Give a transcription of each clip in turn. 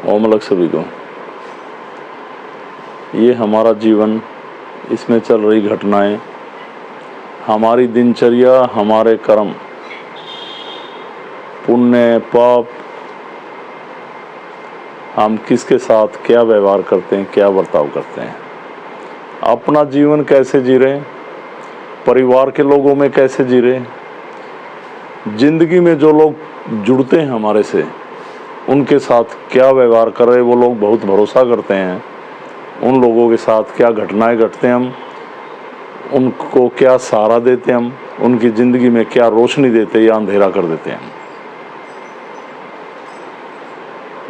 ओम अलग सभी को। ये हमारा जीवन, इसमें चल रही घटनाएं, हमारी दिनचर्या, हमारे कर्म, पुण्य पाप, हम किसके साथ क्या व्यवहार करते हैं, क्या बर्ताव करते हैं, अपना जीवन कैसे जी रहे हैं, परिवार के लोगों में कैसे जी रहे हैं, जिंदगी में जो लोग जुड़ते हैं हमारे से, उनके साथ क्या व्यवहार कर रहे हैं, वो लोग बहुत भरोसा करते हैं, उन लोगों के साथ क्या घटनाएं घटते हैं, हम उनको क्या सहारा देते हैं, हम उनकी ज़िंदगी में क्या रोशनी देते हैं या अंधेरा कर देते हैं।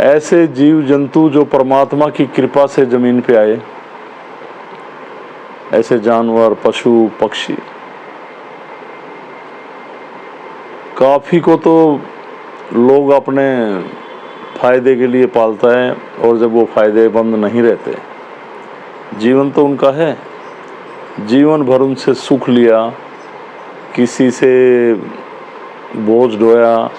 ऐसे जीव जंतु जो परमात्मा की कृपा से ज़मीन पे आए, ऐसे जानवर, पशु, पक्षी, काफ़ी को तो लोग अपने फ़ायदे के लिए पालता है, और जब वो फ़ायदेमंद नहीं रहते, जीवन तो उनका है, जीवन भर उनसे सुख लिया, किसी से बोझ ढोया,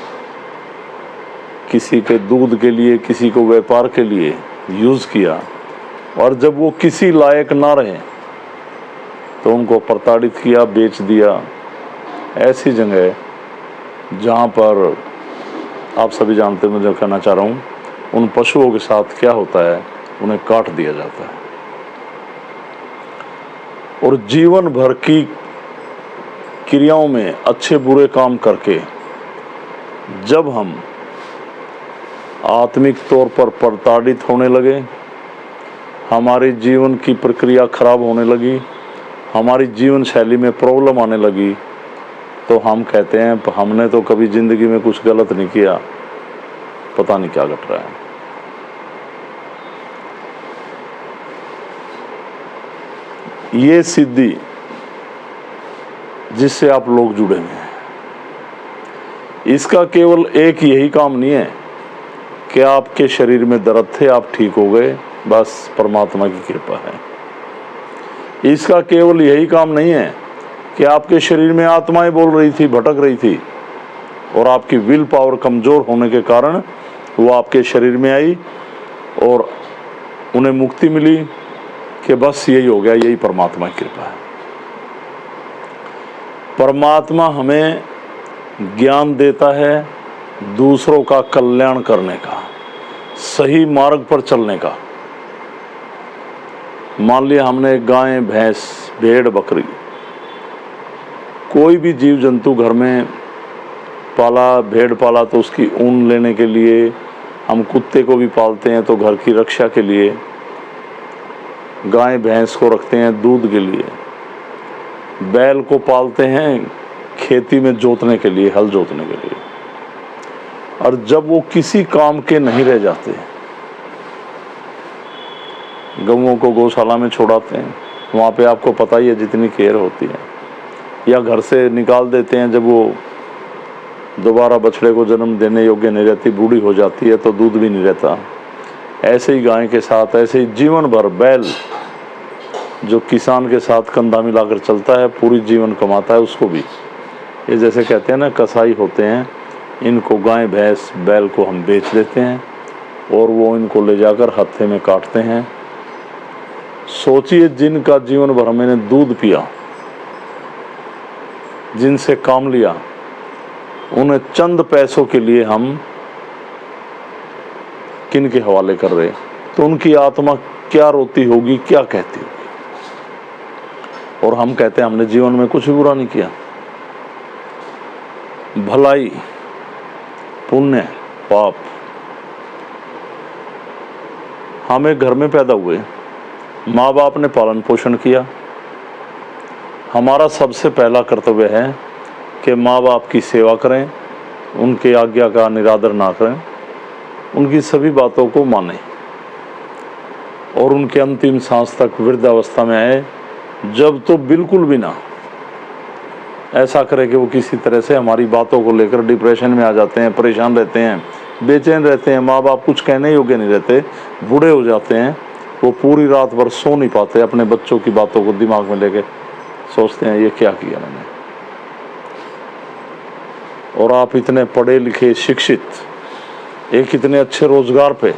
किसी के दूध के लिए, किसी को व्यापार के लिए यूज़ किया, और जब वो किसी लायक ना रहे तो उनको प्रताड़ित किया, बेच दिया। ऐसी जगह जहाँ पर आप सभी जानते हैं, मैं जो कहना चाह रहा हूँ, उन पशुओं के साथ क्या होता है, उन्हें काट दिया जाता है। और जीवन भर की क्रियाओं में अच्छे बुरे काम करके जब हम आत्मिक तौर पर प्रताड़ित होने लगे, हमारी जीवन की प्रक्रिया खराब होने लगी, हमारी जीवन शैली में प्रॉब्लम आने लगी, तो हम कहते हैं हमने तो कभी ज़िंदगी में कुछ गलत नहीं किया, पता नहीं क्या घट रहा है। ये सिद्धि जिससे आप लोग जुड़े हुए हैं, इसका केवल एक यही काम नहीं है कि आपके शरीर में दर्द थे, आप ठीक हो गए, बस परमात्मा की कृपा है। इसका केवल यही काम नहीं है कि आपके शरीर में आत्माएं बोल रही थी, भटक रही थी, और आपकी विल पावर कमज़ोर होने के कारण वो आपके शरीर में आई और उन्हें मुक्ति मिली कि बस यही हो गया, यही परमात्मा की कृपा है। परमात्मा हमें ज्ञान देता है दूसरों का कल्याण करने का, सही मार्ग पर चलने का। मान लिया हमने गाय, भैंस, भेड़, बकरी, कोई भी जीव जंतु घर में पाला, भेड़ पाला तो उसकी ऊन लेने के लिए, हम कुत्ते को भी पालते हैं तो घर की रक्षा के लिए, गाय भैंस को रखते हैं दूध के लिए, बैल को पालते हैं खेती में जोतने के लिए, हल जोतने के लिए। और जब वो किसी काम के नहीं रह जाते, गऊओं को गौशाला में छोड़ाते हैं, वहाँ पे आपको पता ही है जितनी केयर होती है, या घर से निकाल देते हैं, जब वो दोबारा बछड़े को जन्म देने योग्य नहीं रहती, बूढ़ी हो जाती है तो दूध भी नहीं रहता। ऐसे ही गाय के साथ, ऐसे ही जीवन भर बैल जो किसान के साथ कंधा मिलाकर चलता है, पूरी जीवन कमाता है, उसको भी ये जैसे कहते हैं ना, कसाई होते हैं, इनको गाय भैंस बैल को हम बेच देते हैं और वो इनको ले जाकर हत्थे में काटते हैं। सोचिए, जिनका जीवन भर मैंने दूध पिया, जिनसे काम लिया, उन्हें चंद पैसों के लिए हम किन के हवाले कर रहे, तो उनकी आत्मा क्या रोती होगी, क्या कहती होगी। और हम कहते हैं हमने जीवन में कुछ भी बुरा नहीं किया। भलाई, पुण्य, पाप, हम एक घर में पैदा हुए, माँ बाप ने पालन पोषण किया, हमारा सबसे पहला कर्तव्य है कि माँ बाप की सेवा करें, उनके आज्ञा का निरादर ना करें, उनकी सभी बातों को मानें, और उनके अंतिम सांस तक वृद्धावस्था में आए, जब तो बिल्कुल भी ना ऐसा करे कि वो किसी तरह से हमारी बातों को लेकर डिप्रेशन में आ जाते हैं, परेशान रहते हैं, बेचैन रहते हैं, माँ बाप कुछ कहने योग्य नहीं रहते, बूढ़े हो जाते हैं, वो पूरी रात भर सो नहीं पाते, अपने बच्चों की बातों को दिमाग में लेके सोचते हैं ये क्या किया मैंने। और आप इतने पढ़े लिखे, शिक्षित, एक इतने अच्छे रोजगार पे,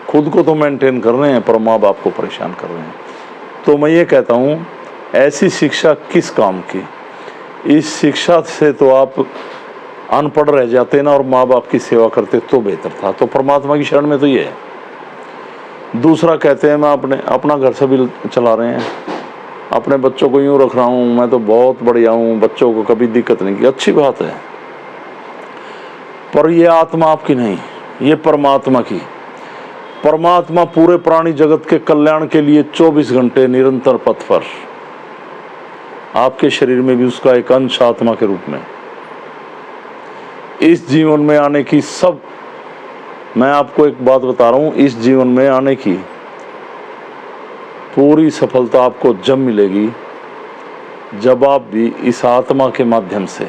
खुद को तो मेंटेन कर रहे हैं पर माँ बाप को परेशान कर रहे हैं। तो मैं ये कहता हूँ ऐसी शिक्षा किस काम की। इस शिक्षा से तो आप अनपढ़ रह जाते ना और माँ बाप की सेवा करते तो बेहतर था। तो परमात्मा की शरण में तो ये है। दूसरा कहते हैं मैं अपना घर से भी चला रहे हैं, अपने बच्चों को यूँ रख रहा हूँ, मैं तो बहुत बढ़िया हूँ, बच्चों को कभी दिक्कत नहीं की। अच्छी बात है, पर ये आत्मा आपकी नहीं, ये परमात्मा की। परमात्मा पूरे प्राणी जगत के कल्याण के लिए 24 घंटे निरंतर पथ पर, आपके शरीर में भी उसका एक अंश आत्मा के रूप में। इस जीवन में आने की सब, मैं आपको एक बात बता रहा हूं, इस जीवन में आने की पूरी सफलता आपको जब मिलेगी जब आप भी इस आत्मा के माध्यम से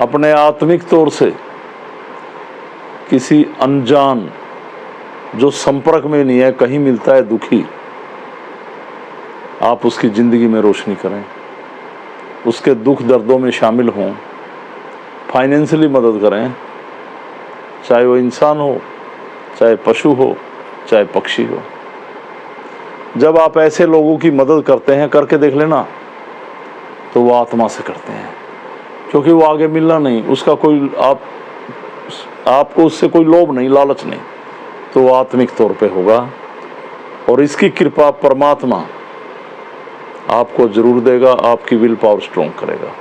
अपने आत्मिक तौर से किसी अनजान जो संपर्क में नहीं है, कहीं मिलता है दुखी, आप उसकी जिंदगी में रोशनी करें, उसके दुख दर्दों में शामिल हों, फाइनेंशियली मदद करें, चाहे वो इंसान हो, चाहे पशु हो, चाहे पक्षी हो। जब आप ऐसे लोगों की मदद करते हैं, करके देख लेना, तो वो आत्मा से करते हैं, क्योंकि वो आगे मिलना नहीं, उसका कोई आपको उससे कोई लोभ नहीं, लालच नहीं, तो वो आत्मिक तौर पे होगा। और इसकी कृपा परमात्मा आपको जरूर देगा, आपकी विल पावर स्ट्रॉन्ग करेगा।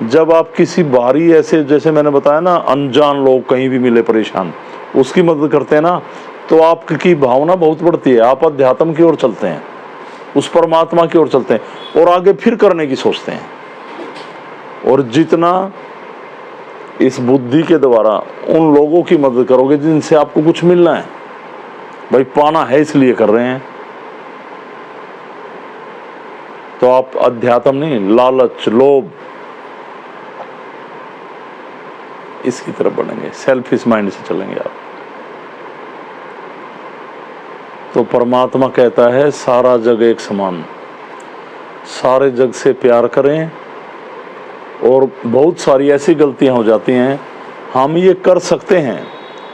जब आप किसी बाहरी ऐसे, जैसे मैंने बताया ना, अनजान लोग कहीं भी मिले परेशान, उसकी मदद करते हैं ना, तो आपकी भावना बहुत बढ़ती है, आप अध्यात्म की ओर चलते हैं, उस परमात्मा की ओर चलते हैं और आगे फिर करने की सोचते हैं। और जितना इस बुद्धि के द्वारा उन लोगों की मदद करोगे जिनसे आपको कुछ मिलना है, भाई पाना है इसलिए कर रहे हैं, तो आप अध्यात्म नहीं, लालच, लोभ, इसकी तरफ बढ़ेंगे, सेल्फिश माइंड से चलेंगे आप। तो परमात्मा कहता है सारा जग एक समान, सारे जग से प्यार करें। और बहुत सारी ऐसी गलतियां हो जाती हैं, हम ये कर सकते हैं,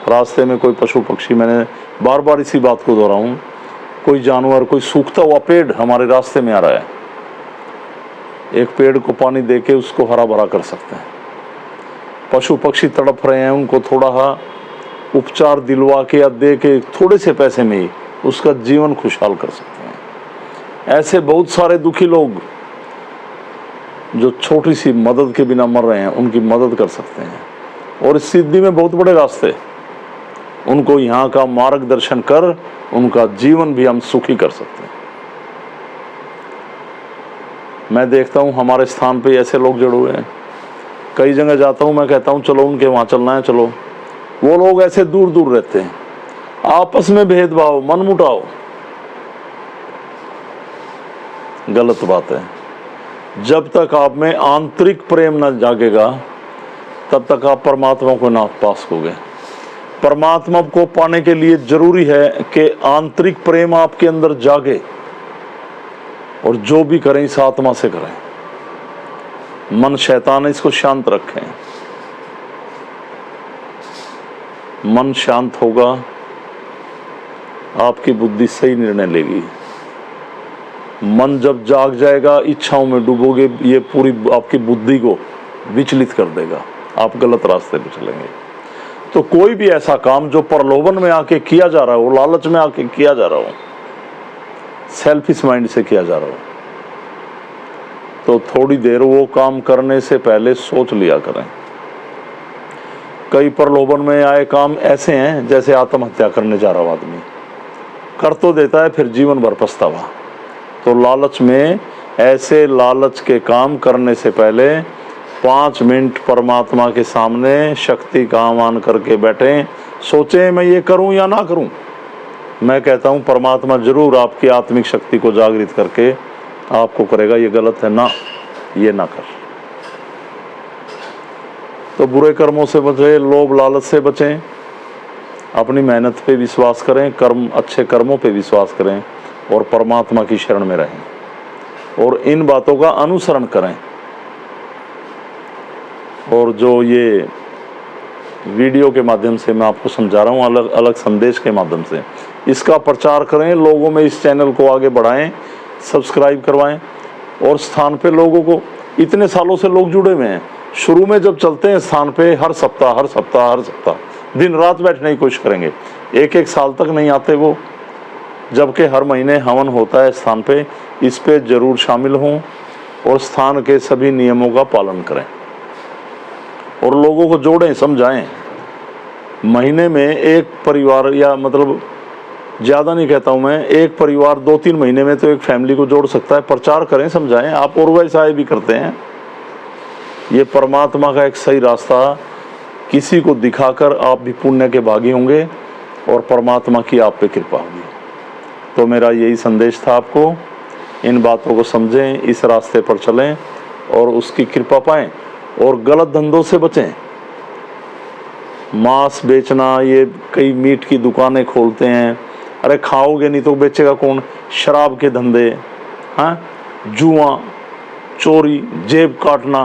रास्ते में कोई पशु पक्षी, मैंने बार बार इसी बात को दोहराऊं, कोई जानवर, कोई सूखता हुआ पेड़ हमारे रास्ते में आ रहा है, एक पेड़ को पानी देके उसको हरा भरा कर सकते हैं। पशु पक्षी तड़प रहे हैं, उनको थोड़ा उपचार दिलवा के या दे के थोड़े से पैसे में ही उसका जीवन खुशहाल कर सकते हैं। ऐसे बहुत सारे दुखी लोग जो छोटी सी मदद के बिना मर रहे हैं, उनकी मदद कर सकते हैं। और इस सिद्धि में बहुत बड़े रास्ते, उनको यहाँ का मार्गदर्शन कर उनका जीवन भी हम सुखी कर सकते हैं। मैं देखता हूँ हमारे स्थान पे ऐसे लोग जुड़े हुए हैं, कई जगह जाता हूँ, मैं कहता हूँ चलो उनके वहाँ चलना है, चलो, वो लोग ऐसे दूर दूर रहते हैं, आपस में भेदभाव, मनमुटाव, गलत बात है। जब तक आप में आंतरिक प्रेम न जागेगा तब तक आप परमात्मा को ना पा सकोगे। परमात्मा को पाने के लिए जरूरी है कि आंतरिक प्रेम आपके अंदर जागे, और जो भी करें इस आत्मा से करें। मन शैतान है, इसको शांत रखें। मन शांत होगा, आपकी बुद्धि सही निर्णय लेगी। मन जब जाग जाएगा, इच्छाओं में डूबोगे, ये पूरी आपकी बुद्धि को विचलित कर देगा, आप गलत रास्ते पे चलेंगे। तो कोई भी ऐसा काम जो प्रलोभन में आके किया जा रहा हो, लालच में आके किया जा रहा हो, सेल्फिश माइंड से किया जा रहा हो, तो थोड़ी देर वो काम करने से पहले सोच लिया करें। कई प्रलोभन में आए काम ऐसे हैं जैसे आत्महत्या करने जा रहा हो आदमी, कर तो देता है फिर जीवन भर पछतावा। तो लालच में, ऐसे लालच के काम करने से पहले 5 मिनट परमात्मा के सामने शक्ति का आह्वान करके बैठें, सोचें मैं ये करूं या ना करूं। मैं कहता हूं परमात्मा जरूर आपकी आत्मिक शक्ति को जागृत करके आपको करेगा, ये गलत है ना, ये ना कर। तो बुरे कर्मों से बचें, लोभ लालच से बचें, अपनी मेहनत पे विश्वास करें, कर्म, अच्छे कर्मों पे विश्वास करें और परमात्मा की शरण में रहें और इन बातों का अनुसरण करें। और जो ये वीडियो के माध्यम से मैं आपको समझा रहा हूँ, अलग अलग संदेश के माध्यम से। इसका प्रचार करें, लोगों में इस चैनल को आगे बढ़ाएं, सब्सक्राइब करवाएं। और स्थान पे लोगों को, इतने सालों से लोग जुड़े हुए हैं, शुरू में जब चलते हैं स्थान पे हर सप्ताह दिन रात बैठने की कोशिश करेंगे, एक साल तक नहीं आते वो, जबकि हर महीने हवन होता है स्थान पे। इस पे जरूर शामिल हों और स्थान के सभी नियमों का पालन करें और लोगों को जोड़ें, समझाएं। महीने में एक परिवार, या मतलब ज़्यादा नहीं कहता हूँ मैं, एक परिवार 2-3 महीने में तो एक फैमिली को जोड़ सकता है। प्रचार करें, समझाएं। आप और वैसा भी करते हैं। ये परमात्मा का एक सही रास्ता किसी को दिखाकर आप भी पुण्य के भागी होंगे और परमात्मा की आप पे कृपा होगी। तो मेरा यही संदेश था आपको, इन बातों को समझें, इस रास्ते पर चलें और उसकी कृपा पाएं और गलत धंधों से बचें। मांस बेचना, ये कई मीट की दुकानें खोलते हैं, अरे खाओगे नहीं तो बेचेगा कौन। शराब के धंधे, हाँ, जुआ, चोरी, जेब काटना,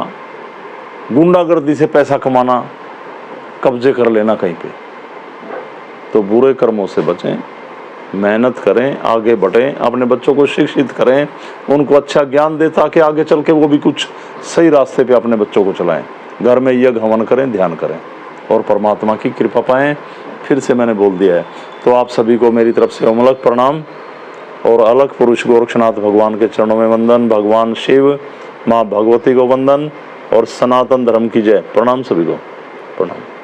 गुंडागर्दी से पैसा कमाना, कब्जे कर लेना कहीं पे। तो बुरे कर्मों से बचें, मेहनत करें, आगे बढ़ें, अपने बच्चों को शिक्षित करें, उनको अच्छा ज्ञान दें ताकि आगे चल के वो भी कुछ सही रास्ते पे अपने बच्चों को चलाएं। घर में यज्ञ हवन करें, ध्यान करें और परमात्मा की कृपा पाएं। फिर से मैंने बोल दिया है। तो आप सभी को मेरी तरफ से अमलक प्रणाम और अलग पुरुष गोरक्षनाथ भगवान के चरणों में वंदन, भगवान शिव, माँ भगवती को वंदन और सनातन धर्म की जय। प्रणाम सभी को, प्रणाम।